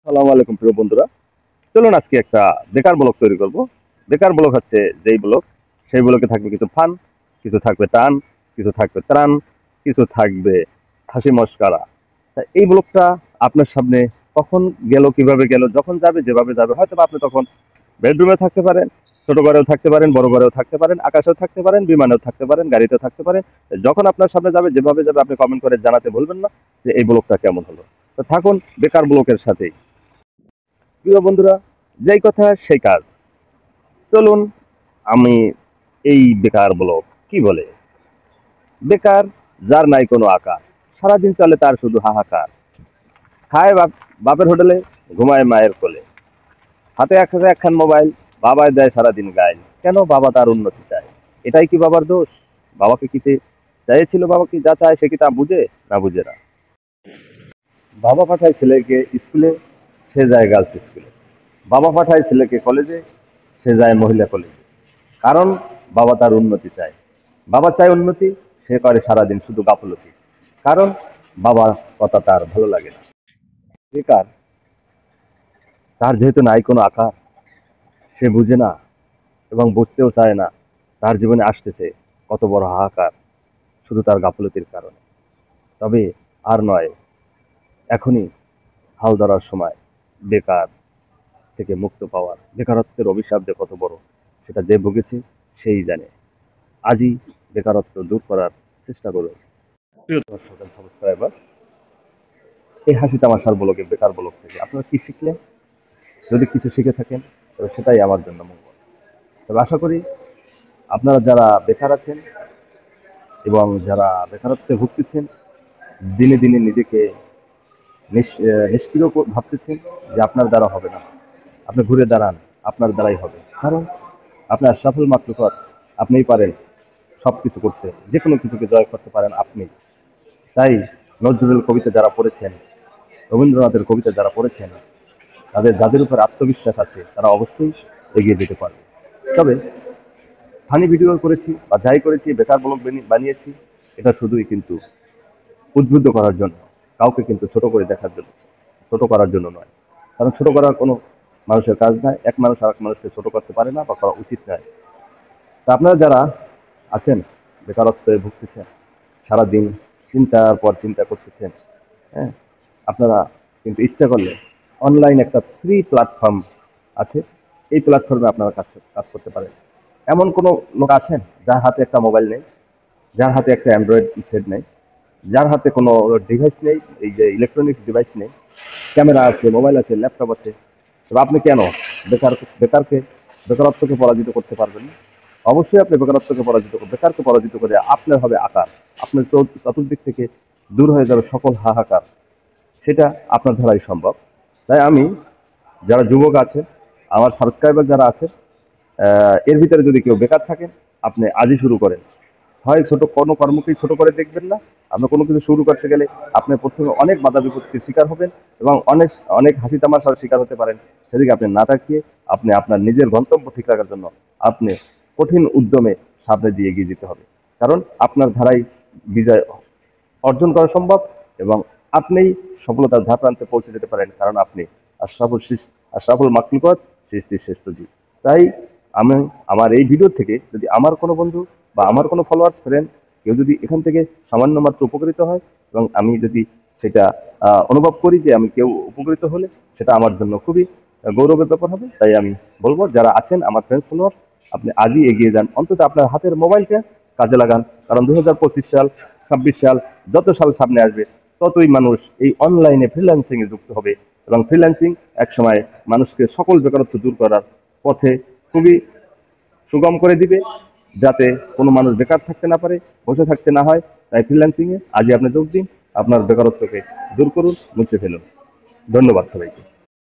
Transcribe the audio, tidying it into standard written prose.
আসসালামু আলাইকুম প্রিয় বন্ধুরা। চলুন আজকে একটা বেকার ব্লগ তৈরি করব। বেকার ব্লগ হচ্ছে যেই ব্লগ, সেই ব্লগে থাকবে কিছু ফান, কিছু থাকবে টান, কিছু থাকবে ত্রাণ, কিছু থাকবে হাসি মশকরা। তা এই ব্লগটা আপনার সামনে কখন গেল, কিভাবে গেল, যখন যাবে, যেভাবে যাবে, হয়তো বা আপনি তখন বেডরুমে থাকতে পারেন, ছোট ঘরেও থাকতে পারেন, বড় ঘরেও থাকতে পারেন, আকাশেও থাকতে পারেন, বিমানেও থাকতে পারেন, গাড়িতেও থাকতে পারেন। যখন আপনার সামনে যাবে, যেভাবে যাবে, আপনি কমেন্ট করে জানাতে ভুলবেন না যে এই ব্লগটা কেমন হলো। তো থাকুন বেকার ব্লগের সাথেই। প্রিয় বন্ধুরা, যেই কথা সেই কাজ। চলুন আমি এই বেকার ব্লগ কি বলে। বেকার যার নাই কোনো আকার, সারাদিন চলে তার শুধু হাহাকার। খায় বাপের হোটেলে, ঘুমায় মায়ের কোলে, হাতে একখান মোবাইল, বাবায় দেয় সারাদিন গাইল। কেন বাবা তার উন্নতি চায়? এটাই কি বাবার দোষ? বাবাকে কি চাইছিল? বাবা কি যা চায় সে কি তা বুঝে? না বুঝে না। বাবা পাঠায় ছেলেকে স্কুলে, সে যায় গার্লস স্কুলে। বাবা পাঠায় ছেলেকে কলেজে, সে যায় মহিলা কলেজে। কারণ বাবা তার উন্নতি চায়। বাবা চায় উন্নতি, সে করে সারাদিন শুধু গাফলতি। কারণ বাবার কথা তার ভালো লাগে না। বেকার, তার যেহেতু নাই কোনো আকার, সে বুঝে না এবং বুঝতেও চায় না তার জীবনে আসতেছে কত বড় হাহাকার, শুধু তার গাফলতির কারণে। তবে আর নয়, এখনই হাল ধরার সময় বেকার থেকে মুক্ত পাওয়ার। বেকারত্বের অভিশাপ যে কত বড়, সেটা যে ভুগেছে সেই জানে। আজই বেকারত্ব দূর করার চেষ্টা করুন। প্রিয় দর্শক সাবস্ক্রাইবার, এই হাসি তামাশার ব্লগে, বেকার ব্লগ থেকে আপনারা কি শিখলেন? যদি কিছু শিখে থাকেন তবে সেটাই আমার জন্য মঙ্গল। তবে আশা করি আপনারা যারা বেকার আছেন এবং যারা বেকারত্বে ভুগতেছেন, দিনে দিনে নিজেকে নিষ্ক্রিয় ভাবতেছেন যে আপনার দ্বারা হবে না, আপনি ঘুরে দাঁড়ান, আপনার দ্বারাই হবে। কারণ আপনি আশরাফুল মাখলুকাত, আপনিই পারেন সবকিছু করতে, যে কোনো কিছুকে জয় করতে পারেন আপনি। তাই নজরুলের কবিতা যারা পড়েছেন, রবীন্দ্রনাথের কবিতা যারা পড়েছেন, যাদের উপর আত্মবিশ্বাস আছে তারা অবশ্যই এগিয়ে যেতে পারবে। তবে ফানি ভিডিও করেছি বা যাই করেছি, বেকার ব্লগ বানিয়েছি, এটা শুধুই কিন্তু উদ্বুদ্ধ করার জন্য, কাউকে কিন্তু ছোট করে দেখার জন্য, ছোট করার জন্য নয়। কারণ ছোট করার কোনো মানুষের কাজ নয়। এক মানুষ আর এক মানুষকে ছোট করতে পারে না বা করা উচিত নয়। তা আপনারা যারা আছেন বেকারত্বে ভুগতেছেন, সারাদিন চিন্তার পর চিন্তা করতেছেন, হ্যাঁ, আপনারা কিন্তু ইচ্ছা করলে অনলাইন একটা ফ্রি প্ল্যাটফর্ম আছে, এই প্ল্যাটফর্মে আপনারা কাজ করতে পারেন। এমন কোনো লোক আছেন যার হাতে একটা মোবাইল নেই, যার হাতে একটা অ্যান্ড্রয়েড সেট নেই, যার হাতে কোনো ডিভাইস নেই, এই যে ইলেকট্রনিক্স ডিভাইস নেই? ক্যামেরা আছে, মোবাইল আছে, ল্যাপটপ আছে, তবে আপনি কেন বেকারকে বেকারত্বকে পরাজিত করতে পারবেন না? অবশ্যই আপনি বেকারকে পরাজিত করে আপনার হবে আকার। আপনার চতুর্দিক থেকে দূর হয়ে যাবে সকল হাহাকার। সেটা আপনার দ্বারাই সম্ভব। তাই আমি, যারা যুবক আছেন, আমার সাবস্ক্রাইবার যারা আছেন, এর ভিতরে যদি কেউ বেকার থাকেন, আপনি আজই শুরু করেন। হয় ছোট কোনো কর্মকেই ছোট করে দেখবেন না। আপনি কোনো কিছু শুরু করতে গেলে আপনি প্রথমে অনেক বাধা বিপত্তির শিকার হবেন এবং অনেক অনেক হাসি তামাশার শিকার হতে পারেন। সেদিকে আপনি না তাকিয়ে আপনি আপনার নিজের গন্তব্য ঠিক রাখার জন্য আপনি কঠিন উদ্যমে সামনে দিয়ে এগিয়ে যেতে হবে। কারণ আপনার ধারাই বিজয় অর্জন করা সম্ভব এবং আপনিই সফলতার ধাপ প্রান্তে পৌঁছে যেতে পারেন। কারণ আপনি আশরাফুল মাখলুকাত, সৃষ্টির শ্রেষ্ঠ জীব। তাই আমি আমার এই ভিডিও থেকে যদি আমার কোনো বন্ধু বা আমার কোনো ফলোয়ার্স ফ্রেন্ড কেউ যদি এখান থেকে সামান্য মাত্র উপকৃত হয় এবং আমি যদি সেটা অনুভব করি যে আমি কেউ উপকৃত হলে, সেটা আমার জন্য খুবই গৌরবের ব্যাপার হবে। তাই আমি বলবো, যারা আছেন আমার ফ্রেন্ডস ফলোয়ার, আপনি আজই এগিয়ে যান। অন্তত আপনার হাতের মোবাইলটা কাজে লাগান। কারণ 2025 সাল, 26 সাল, যত সাল সামনে আসবে ততই মানুষ এই অনলাইনে ফ্রিল্যান্সিং এ যুক্ত হবে এবং ফ্রিল্যান্সিং একসময় মানুষকে সকল বেকারত্ব দূর করার পথে খুবই সুগম করে দিবে, যাতে কোনো মানুষ বেকার থাকতে না পারে, বসে থাকতে না হয়। তাই ফ্রিল্যান্সিং এ আজই আপনি যোগ দিন, আপনার বেকারত্বকে দূর করুন, মুছে ফেলুন। ধন্যবাদ সবাইকে।